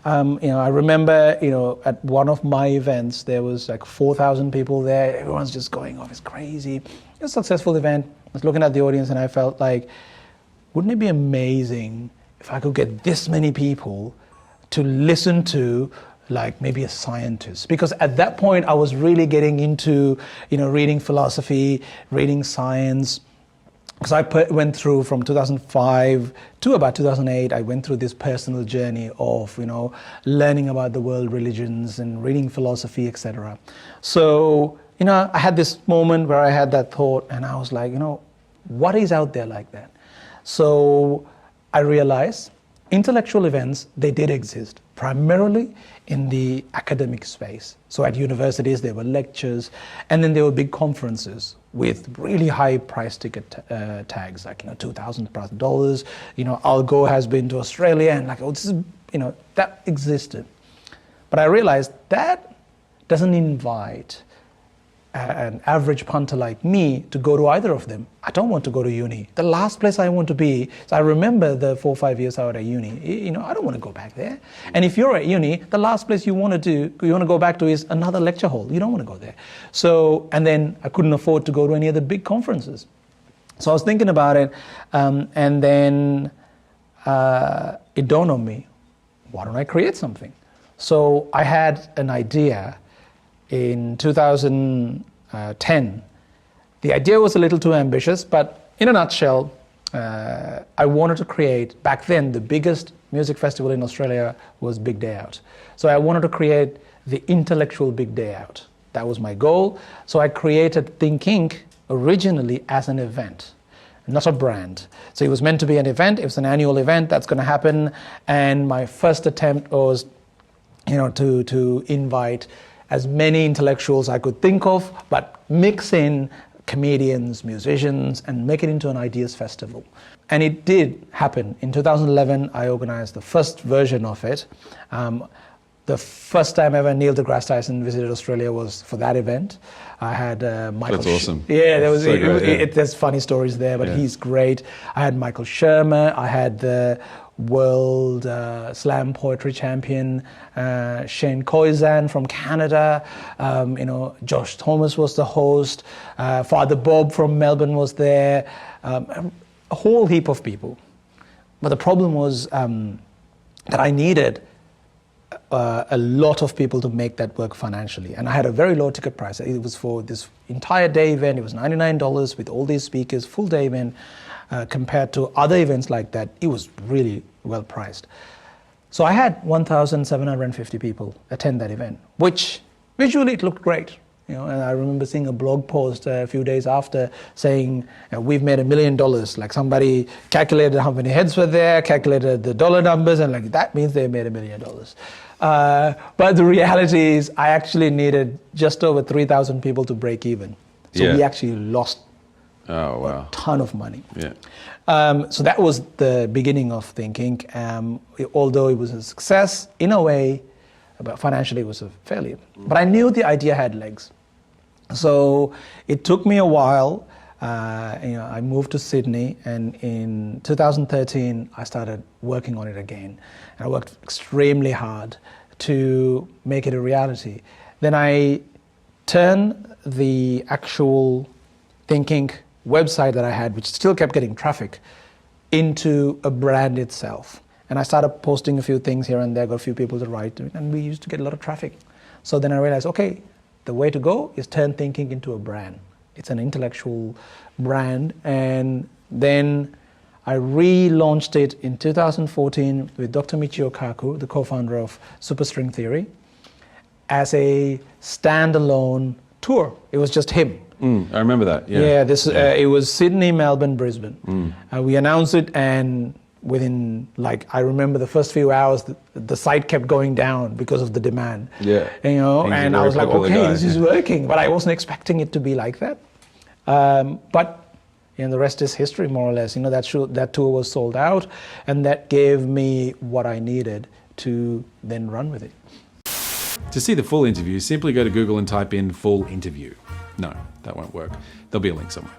I remember, at one of my events, there was like 4,000 people there. Everyone's just going off. It's crazy. It's a successful event. I was looking at the audience and I felt like, wouldn't it be amazing if I could get this many people to listen to like maybe a scientist? Because at that point I was really getting into, reading philosophy, reading science. Because I went through from 2005 to about 2008, I went through this personal journey of, learning about the world religions and reading philosophy, etc. So, I had this moment where I had that thought and I was like, what is out there like that? So I realized intellectual events, they did exist, primarily in the academic space. So at universities, there were lectures, and then there were big conferences with really high price ticket tags, like, $2,000+. Al Gore has been to Australia, and this is, that existed. But I realized that doesn't invite an average punter like me to go to either of them. I don't want to go to uni. The last place I want to be, so I remember the 4 or 5 years I was at uni, I don't want to go back there. And if you're at uni, the last place you want to go back to is another lecture hall. You don't want to go there. So, and then I couldn't afford to go to any of the big conferences. So I was thinking about it, and then it dawned on me, why don't I create something? So I had an idea in 2010. The idea was a little too ambitious, but in a nutshell, I wanted to create, back then, the biggest music festival in Australia was Big Day Out. So I wanted to create the intellectual Big Day Out. That was my goal. So I created Think Inc. originally as an event, not a brand. So it was meant to be an event. It was an annual event that's going to happen. And my first attempt was, to invite as many intellectuals I could think of, but mix in comedians, musicians, and make it into an ideas festival. And it did happen. In 2011, I organized the first version of it. The first time ever Neil deGrasse Tyson visited Australia was for that event. I had Michael. That's awesome. Yeah, there was. So great, there's funny stories there, but he's great. I had Michael Shermer. I had the world slam poetry champion Shane Koizan from Canada. Josh Thomas was the host. Father Bob from Melbourne was there. A whole heap of people. But the problem was that I needed a lot of people to make that work financially. And I had a very low ticket price. It was for this entire day event. It was $99 with all these speakers, full day event. Compared to other events like that, it was really well priced. So I had 1,750 people attend that event, which visually it looked great. And I remember seeing a blog post a few days after saying, we've made $1 million. Like somebody calculated how many heads were there, calculated the dollar numbers, and that means they made $1 million. But the reality is I actually needed just over 3,000 people to break even. So we actually lost a ton of money. So that was the beginning of Think Inc. Although it was a success in a way, but financially it was a failure. But I knew the idea had legs. So it took me a while. I moved to Sydney, and in 2013 I started working on it again. And I worked extremely hard to make it a reality. Then I turned the actual Think Inc. website that I had, which still kept getting traffic, into a brand itself. And I started posting a few things here and there, got a few people to write, and we used to get a lot of traffic. So then I realized, okay, the way to go is turn Think Inc. into a brand. It's an intellectual brand. And then I relaunched it in 2014 with Dr. Michio Kaku, the co-founder of Superstring Theory, as a standalone tour. It was just him. I remember that. It was Sydney, Melbourne, Brisbane. We announced it, and within, I remember the first few hours, the site kept going down because of the demand. And I was like, okay, this is working, but I wasn't expecting it to be like that. But the rest is history, more or less. That tour was sold out, and that gave me what I needed to then run with it. To see the full interview, simply go to Google and type in full interview. No, that won't work. There'll be a link somewhere.